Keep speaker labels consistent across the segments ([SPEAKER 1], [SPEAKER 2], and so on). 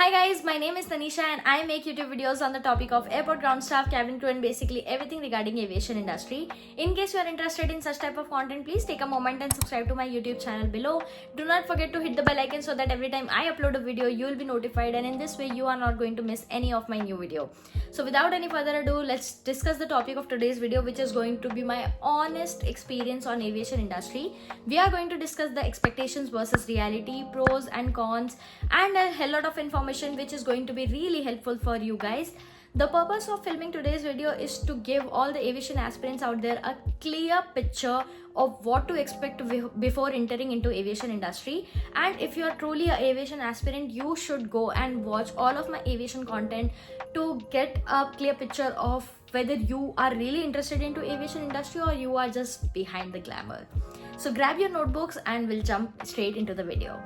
[SPEAKER 1] Hi guys, my name is Tanisha and I make YouTube videos on the topic of airport ground staff, cabin crew and basically everything regarding aviation industry. In case you are interested in such type of content, please take a moment and subscribe to my YouTube channel below. Do not forget to hit the bell icon so that every time I upload a video, you will be notified, and in this way you are not going to miss any of my new video. So without any further ado, let's discuss the topic of today's video, which is going to be my honest experience on aviation industry. We are going to discuss the expectations versus reality, pros and cons, and a hell lot of information which is going to be really helpful for you guys. The purpose of filming today's video is to give all the aviation aspirants out there a clear picture of what to expect before entering into aviation industry. And if you are truly an aviation aspirant, you should go and watch all of my aviation content to get a clear picture of whether you are really interested into aviation industry or you are just behind the glamour. So grab your notebooks and we'll jump straight into the video.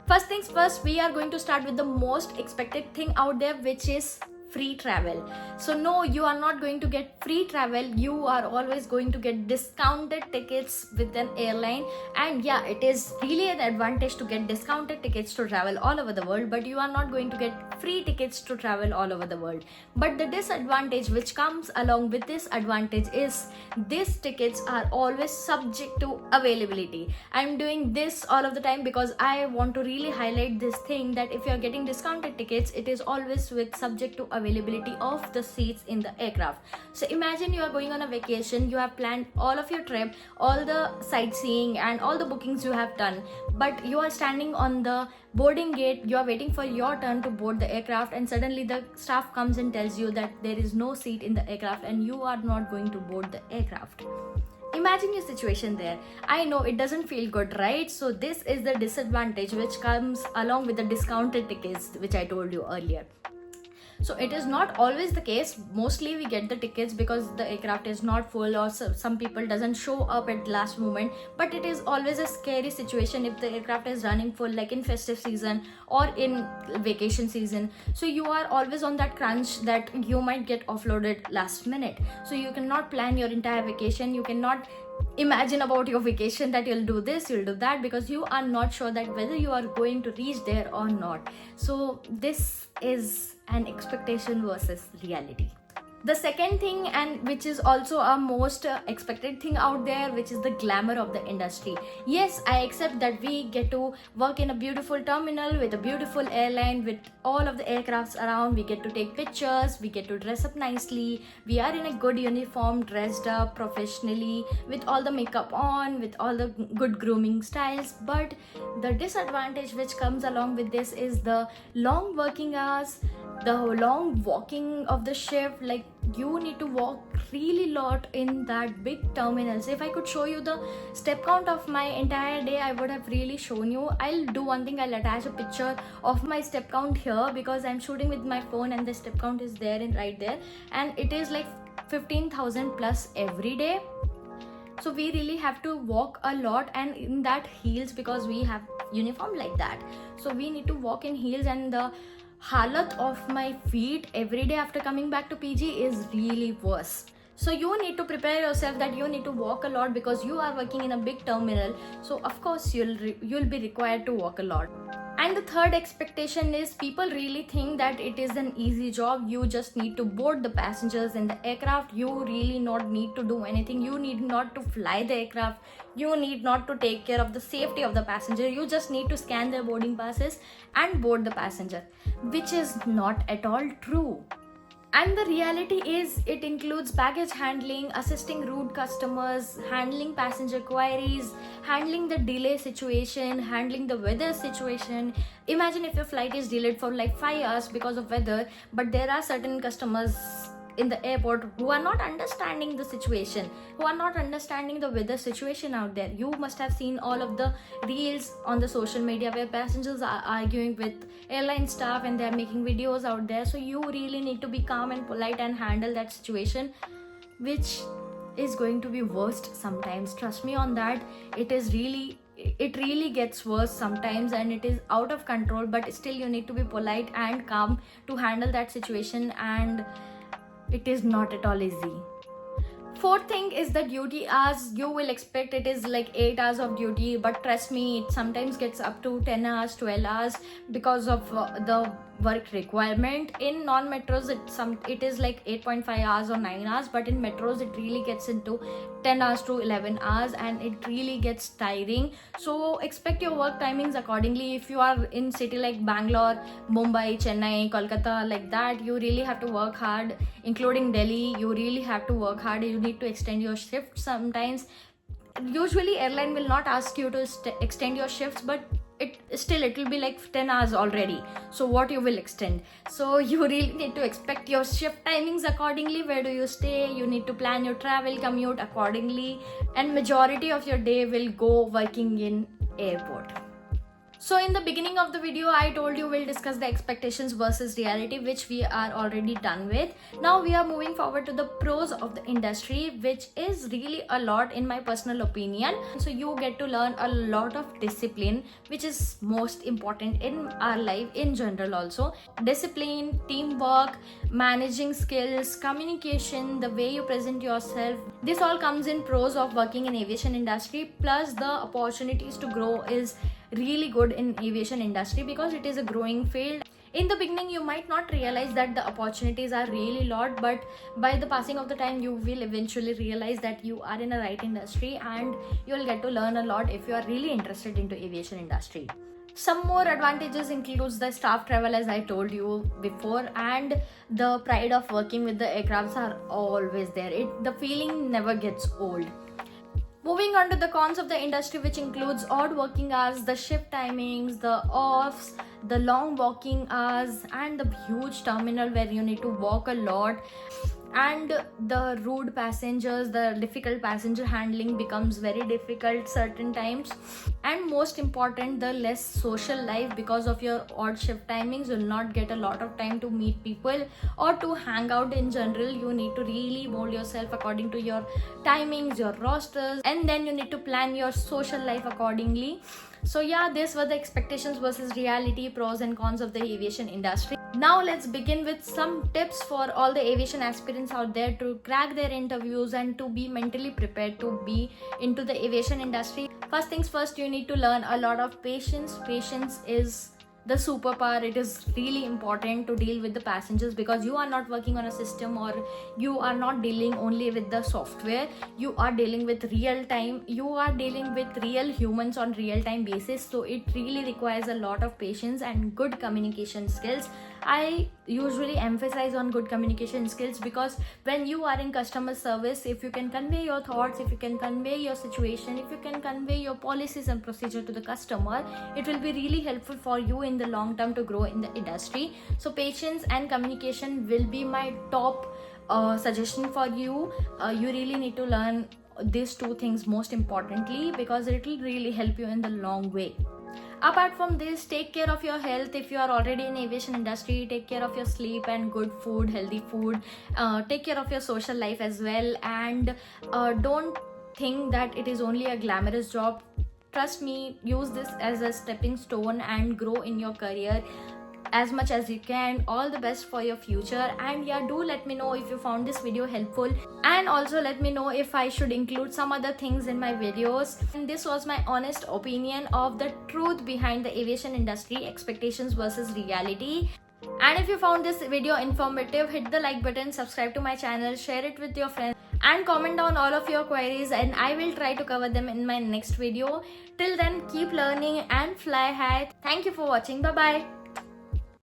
[SPEAKER 1] First things first, we are going to start with the most expected thing out there, which is free travel. So no, you are not going to get free travel. You are always going to get discounted tickets with an airline. And yeah, it is really an advantage to get discounted tickets to travel all over the world, but you are not going to get free tickets to travel all over the world. But the disadvantage which comes along with this advantage is these tickets are always subject to availability. I'm doing this all of the time because I want to really highlight this thing, that if you are getting discounted tickets, it is always with subject to availability of the seats in the aircraft. So imagine you are going on a vacation, you have planned all of your trip, all the sightseeing and all the bookings you have done, but you are standing on the boarding gate, you are waiting for your turn to board the aircraft, and suddenly the staff comes and tells you that there is no seat in the aircraft and you are not going to board the aircraft. Imagine your situation there. I know it doesn't feel good, right? So this is the disadvantage which comes along with the discounted tickets which I told you earlier. So it is not always the case. Mostly we get the tickets because the aircraft is not full or some people doesn't show up at last moment, but it is always a scary situation if the aircraft is running full, like in festive season or in vacation season. So you are always on that crunch that you might get offloaded last minute. So you cannot plan your entire vacation, you cannot imagine about your vacation that you'll do this, you'll do that, because you are not sure that whether you are going to reach there or not. So this is an expectation versus reality. The second thing, and which is also a most expected thing out there, which is the glamour of the industry. Yes, I accept that we get to work in a beautiful terminal with a beautiful airline with all of the aircrafts around. We get to take pictures, we get to dress up nicely, we are in a good uniform, dressed up professionally with all the makeup on, with all the good grooming styles. But the disadvantage which comes along with this is the long working hours, the long walking of the shift. Like, you need to walk really lot in that big terminals. If I could show you the step count of my entire day, I would have really shown you. I'll do one thing, I'll attach a picture of my step count here because I'm shooting with my phone and the step count is there and right there, and it is like 15,000 plus every day. So we really have to walk a lot, and in that heels, because we have uniform like that, so we need to walk in heels, and the halat of my feet every day after coming back to PG is really worse. So you need to prepare yourself that you need to walk a lot because you are working in a big terminal. So of course you'll be required to walk a lot. And the third expectation is, people really think that it is an easy job. You just need to board the passengers in the aircraft. You really not need to do anything. You need not to fly the aircraft. You need not to take care of the safety of the passenger. You just need to scan their boarding passes and board the passenger, which is not at all true. And the reality is, it includes baggage handling, assisting rude customers, handling passenger queries, handling the delay situation, handling the weather situation. Imagine if your flight is delayed for like 5 hours because of weather, but there are certain customers in the airport who are not understanding the situation, who are not understanding the weather situation out there. You must have seen all of the reels on the social media where passengers are arguing with airline staff and they're making videos out there. So you really need to be calm and polite and handle that situation, which is going to be worst sometimes. Trust me on that. It really gets worse sometimes and it is out of control, but still you need to be polite and calm to handle that situation, and it is not at all easy. Fourth thing is the duty hours. You will expect it is like 8 hours of duty, but trust me, it sometimes gets up to 10 hours, 12 hours because of the work requirement. In non-metros it is like 8.5 hours or 9 hours, but in metros it really gets into 10 hours to 11 hours, and it really gets tiring. So expect your work timings accordingly. If you are in city like Bangalore, Mumbai, Chennai, Kolkata, like that, you really have to work hard. Including Delhi, you really have to work hard. You need to extend your shift sometimes. Usually airline will not ask you to extend your shifts, but it will be like 10 hours already. So what you will extend? So you really need to expect your shift timings accordingly. Where do you stay? You need to plan your travel commute accordingly, and majority of your day will go working in airport. So in the beginning of the video, I told you we'll discuss the expectations versus reality, which we are already done with. Now we are moving forward to the pros of the industry, which is really a lot in my personal opinion. So you get to learn a lot of discipline, which is most important in our life in general also. Discipline, teamwork, managing skills, communication, the way you present yourself. This all comes in pros of working in aviation industry. Plus the opportunities to grow is really good in aviation industry because it is a growing field. In the beginning you might not realize that the opportunities are really lot, but by the passing of the time you will eventually realize that you are in a right industry, and you will get to learn a lot if you are really interested into aviation industry. Some more advantages includes the staff travel, as I told you before, and the pride of working with the aircrafts are always there. The feeling never gets old. Moving on to the cons of the industry, which includes odd working hours, the shift timings, the offs, the long walking hours, and the huge terminal where you need to walk a lot, and the rude passengers. The difficult passenger handling becomes very difficult certain times, and most important, the less social life. Because of your odd shift timings, you'll not get a lot of time to meet people or to hang out in general. You need to really mold yourself according to your timings, your rosters, and then you need to plan your social life accordingly. So yeah, these were the expectations versus reality, pros and cons of the aviation industry. Now let's begin with some tips for all the aviation aspirants out there to crack their interviews and to be mentally prepared to be into the aviation industry. First things first, you need to learn a lot of patience. Patience is the superpower. It is really important to deal with the passengers because you are not working on a system, or you are not dealing only with the software. You are dealing with real time. You are dealing with real humans on real time basis. So it really requires a lot of patience and good communication skills. I usually emphasize on good communication skills because when you are in customer service, if you can convey your thoughts, if you can convey your situation, if you can convey your policies and procedure to the customer, it will be really helpful for you in the long term to grow in the industry. So patience and communication will be my top suggestion for you. You really need to learn these two things most importantly because it will really help you in the long way. Apart from this, take care of your health. If you are already in aviation industry, take care of your sleep and good food, healthy food. Take care of your social life as well, and don't think that it is only a glamorous job. Trust me, use this as a stepping stone and grow in your career as much as you can. All the best for your future. And yeah, do let me know if you found this video helpful, and also let me know if I should include some other things in my videos. And this was my honest opinion of the truth behind the aviation industry, expectations versus reality. And if you found this video informative, hit the like button, subscribe to my channel, share it with your friends, and comment down all of your queries, and I will try to cover them in my next video. Till then, keep learning and fly high. Thank you for watching. Bye bye.